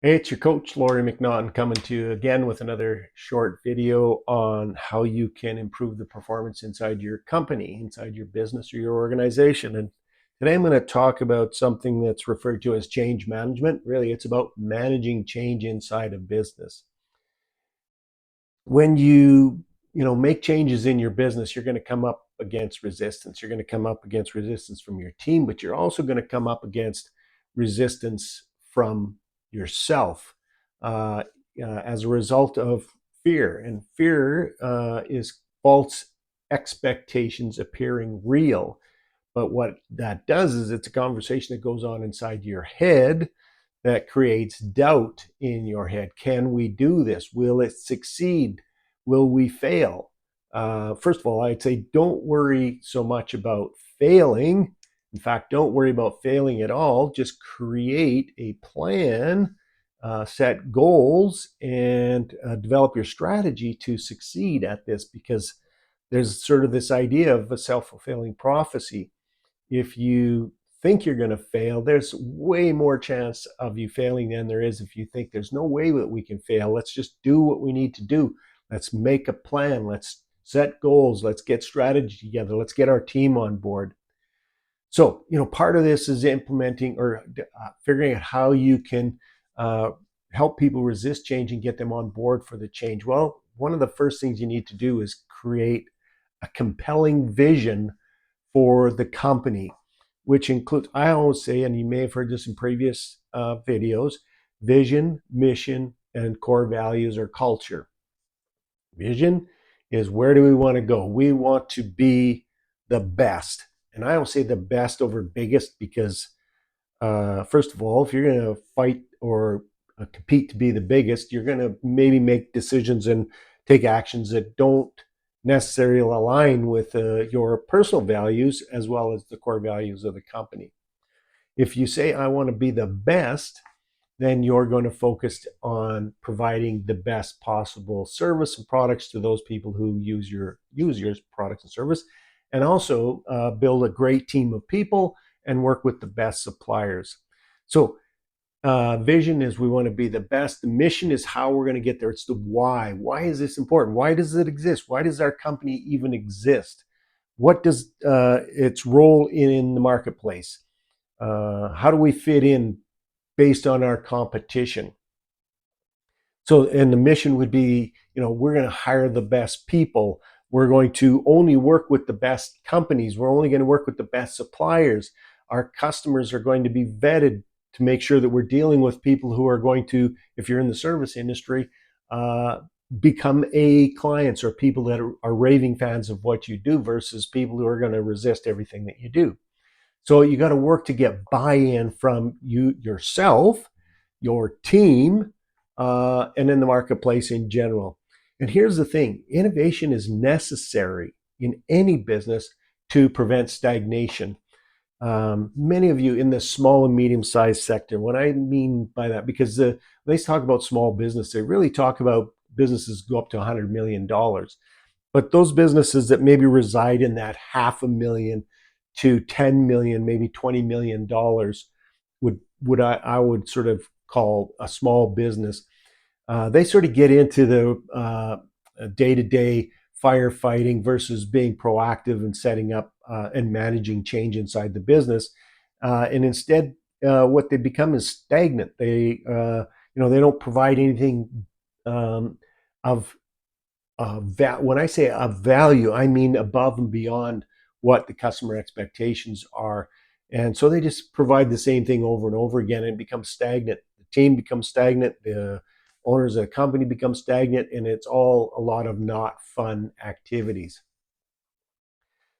Hey, it's your coach, Laurie McNaughton, coming to you again with another short video on how you can improve the performance inside your company, inside your business or your organization. And today I'm going to talk about something that's referred to as change management. Really, it's about managing change inside a business. When you make changes in your business, you're going to come up against resistance. You're going to come up against resistance from your team, but you're also going to come up against resistance from yourself uh, as a result of fear. And fear is false expectations appearing real. But what that does is it's a conversation that goes on inside your head that creates doubt in your head. Can we do this? Will it succeed? Will we fail? First of all, I'd say don't worry so much about failing. In fact, don't worry about failing at all. Just create a plan, set goals, and develop your strategy to succeed at this, because there's sort of this idea of a self-fulfilling prophecy. If you think you're going to fail, there's way more chance of you failing than there is if you think there's no way that we can fail. Let's just do what we need to do. Let's make a plan. Let's set goals. Let's get strategy together. Let's get our team on board. So, part of this is implementing or figuring out how you can uh, help people resist change and get them on board for the change. Well, one of the first things you need to do is create a compelling vision for the company, which includes, I always say, and you may have heard this in previous videos, vision, mission, and core values or culture. Vision is, where do we want to go? We want to be the best. And I don't say the best over biggest because, first of all, if you're going to fight or compete to be the biggest, you're going to maybe make decisions and take actions that don't necessarily align with your personal values as well as the core values of the company. If you say, I want to be the best, then you're going to focus on providing the best possible service and products to those people who use your products and service, and also build a great team of people and work with the best suppliers. So vision is, we want to be the best. The mission is how we're going to get there. It's the why. Why is this important? Why does it exist? Why does our company even exist? What does its role in the marketplace? How do we fit in based on our competition? So, and the mission would be, we're going to hire the best people. We're going to only work with the best companies. We're only going to work with the best suppliers. Our customers are going to be vetted to make sure that we're dealing with people who are going to, if you're in the service industry, become A clients, or people that are raving fans of what you do, versus people who are going to resist everything that you do. So you got to work to get buy-in from you yourself, your team, and in the marketplace in general. And here's the thing: innovation is necessary in any business to prevent stagnation. Many of you in the small and medium-sized sector, what I mean by that, because they talk about small business, they really talk about businesses go up to $100 million. But those businesses that maybe reside in that $500,000 to 10 million, maybe $20 million I would sort of call a small business. They sort of get into the day-to-day firefighting versus being proactive and setting up and managing change inside the business. And instead, what they become is stagnant. They don't provide anything of when I say of value, I mean above and beyond what the customer expectations are. And so they just provide the same thing over and over again and become stagnant. The team becomes stagnant, the owners of the company become stagnant, and it's all a lot of not fun activities.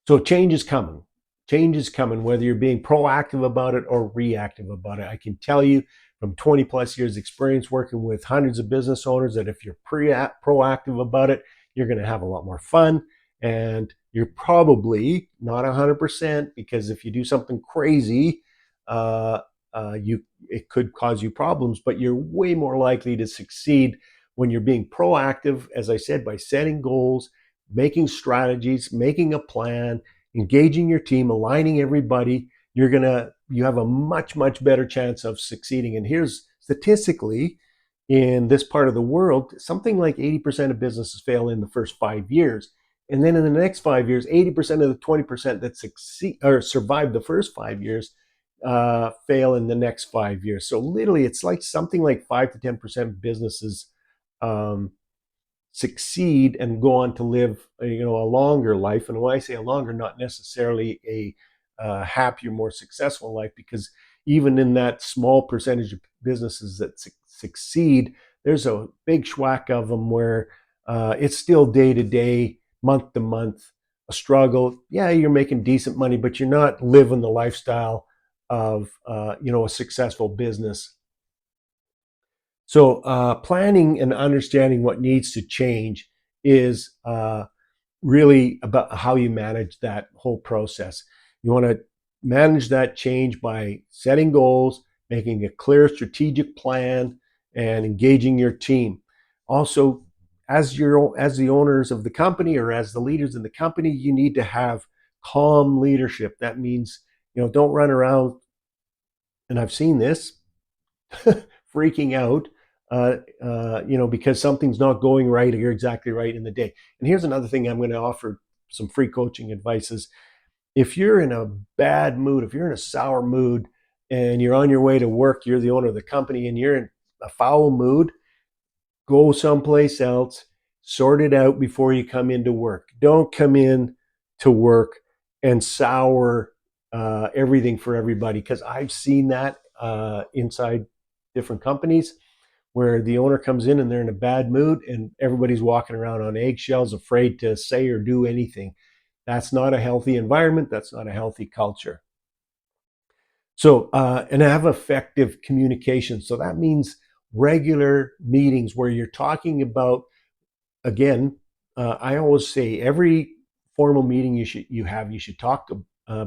So change is coming. Change is coming, whether you're being proactive about it or reactive about it. I can tell you from 20 plus years experience working with hundreds of business owners that if you're proactive about it, you're going to have a lot more fun. And you're probably not 100%, because if you do something crazy, it could cause you problems, but you're way more likely to succeed when you're being proactive, as I said, by setting goals, making strategies, making a plan, engaging your team, aligning everybody. You have a much better chance of succeeding. And here's statistically, in this part of the world, something like 80% of businesses fail in the first 5 years. And then in the next 5 years, 80% of the 20% that succeed or survive the first 5 years fail in the next 5 years. So literally, it's like something like 5 to 10% of businesses succeed and go on to live, a longer life. And when I say a longer, not necessarily a happier, more successful life, because even in that small percentage of businesses that succeed, there's a big schwack of them where it's still day to day, month to month, a struggle. Yeah, you're making decent money, but you're not living the lifestyle of a successful business. So planning and understanding what needs to change is really about how you manage that whole process. You want to manage that change by setting goals, making a clear strategic plan, and engaging your team. Also, as the owners of the company or as the leaders in the company, you need to have calm leadership. That means, don't run around, and I've seen this, freaking out, because something's not going right or you're exactly right in the day. And here's another thing I'm going to offer some free coaching advice is, if you're in a bad mood, if you're in a sour mood and you're on your way to work, you're the owner of the company and you're in a foul mood, go someplace else, sort it out before you come into work. Don't come in to work and sour everything for everybody, because I've seen that inside different companies where the owner comes in and they're in a bad mood and everybody's walking around on eggshells, afraid to say or do anything. That's not a healthy environment. That's not a healthy culture. So, and have effective communication. So that means regular meetings where you're talking about, again, I always say every formal meeting you should talk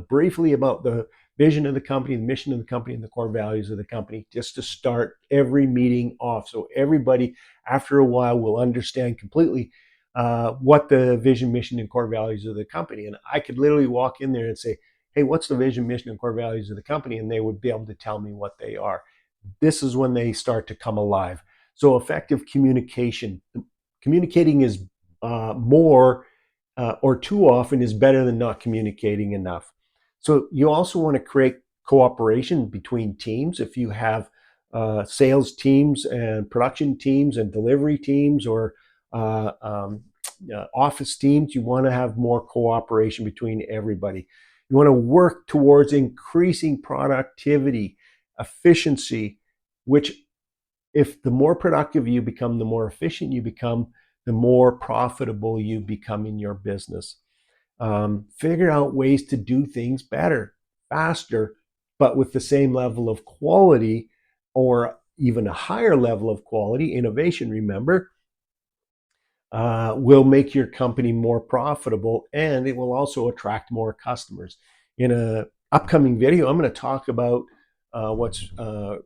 briefly about the vision of the company, the mission of the company, and the core values of the company, just to start every meeting off. So everybody, after a while, will understand completely what the vision, mission, and core values of the company. And I could literally walk in there and say, hey, what's the vision, mission, and core values of the company? And they would be able to tell me what they are. This is when they start to come alive. So effective communication. Communicating is more or too often is better than not communicating enough. So you also want to create cooperation between teams. If you have sales teams and production teams and delivery teams or office teams, you want to have more cooperation between everybody. You want to work towards increasing productivity, efficiency, which, if the more productive you become, the more efficient you become, the more profitable you become in your business. Figure out ways to do things better, faster, but with the same level of quality or even a higher level of quality. Innovation, remember, will make your company more profitable, and it will also attract more customers. In an upcoming video, I'm going to talk about what's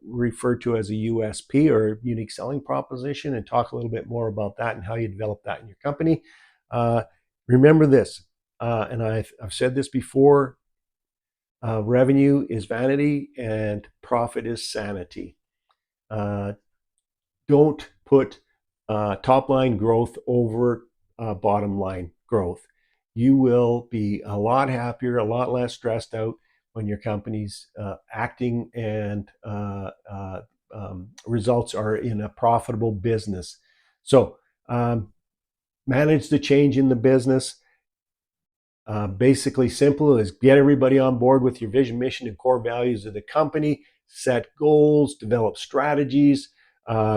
referred to as a USP or unique selling proposition, and talk a little bit more about that and how you develop that in your company. Remember this, and I've said this before, revenue is vanity and profit is sanity. Don't put top line growth over bottom line growth. You will be a lot happier, a lot less stressed out when your company's acting and results are in a profitable business. So manage the change in the business. Basically simple is get everybody on board with your vision, mission, and core values of the company, set goals, develop strategies,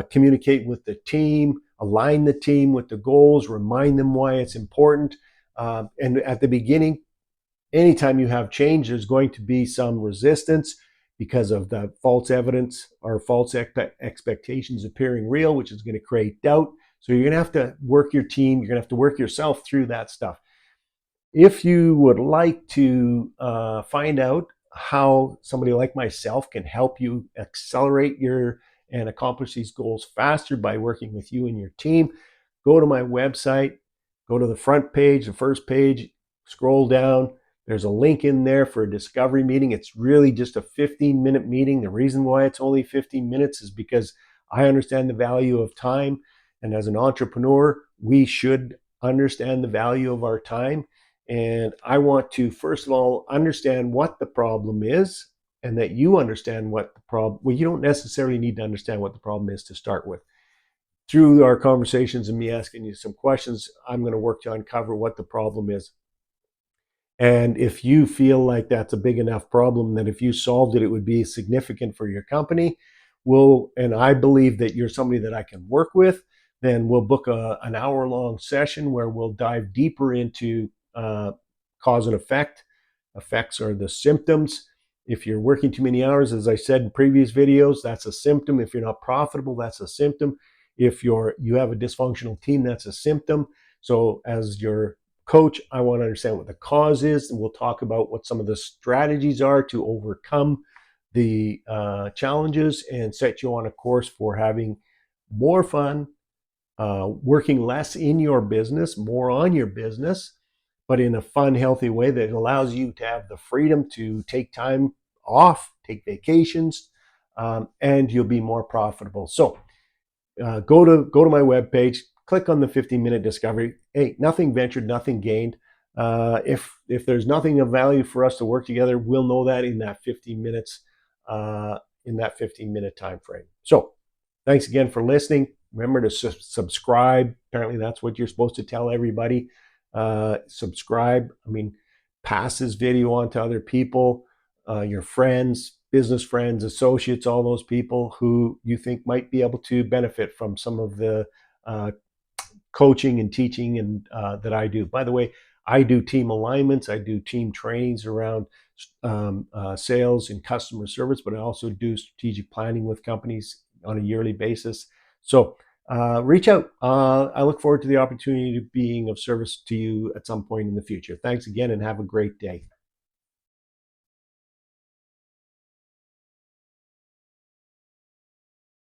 communicate with the team, align the team with the goals, remind them why it's important. And at the beginning, anytime you have change, there's going to be some resistance because of the false evidence or false expectations appearing real, which is going to create doubt. So you're going to have to work your team. You're going to have to work yourself through that stuff. If you would like to find out how somebody like myself can help you accelerate and accomplish these goals faster by working with you and your team, go to my website, go to the front page, the first page, scroll down. There's a link in there for a discovery meeting. It's really just a 15-minute meeting. The reason why it's only 15 minutes is because I understand the value of time. And as an entrepreneur, we should understand the value of our time. And I want to, first of all, understand what the problem is, and that you understand what the problem, well, you don't necessarily need to understand what the problem is to start with. Through our conversations and me asking you some questions, I'm going to work to uncover what the problem is. And if you feel like that's a big enough problem that if you solved it, it would be significant for your company, and I believe that you're somebody that I can work with, then we'll book an hour-long session where we'll dive deeper into cause and effect. Effects are the symptoms. If you're working too many hours, as I said in previous videos, that's a symptom. If you're not profitable, that's a symptom. If you have a dysfunctional team, that's a symptom. So as your coach, I want to understand what the cause is, and we'll talk about what some of the strategies are to overcome the challenges and set you on a course for having more fun, working less in your business, more on your business, but in a fun, healthy way that allows you to have the freedom to take time off, take vacations, and you'll be more profitable. So go to my webpage, click on the 15-minute discovery. Hey, nothing ventured, nothing gained. If there's nothing of value for us to work together, we'll know that in that 15 minutes, in that 15-minute time frame. So thanks again for listening. Remember to subscribe. Apparently that's what you're supposed to tell everybody. Subscribe. I mean, pass this video on to other people, your friends, business friends, associates, all those people who you think might be able to benefit from some of the coaching and teaching and that I do. By the way, I do team alignments. I do team trainings around sales and customer service, but I also do strategic planning with companies on a yearly basis. So reach out. I look forward to the opportunity of being of service to you at some point in the future. Thanks again and have a great day.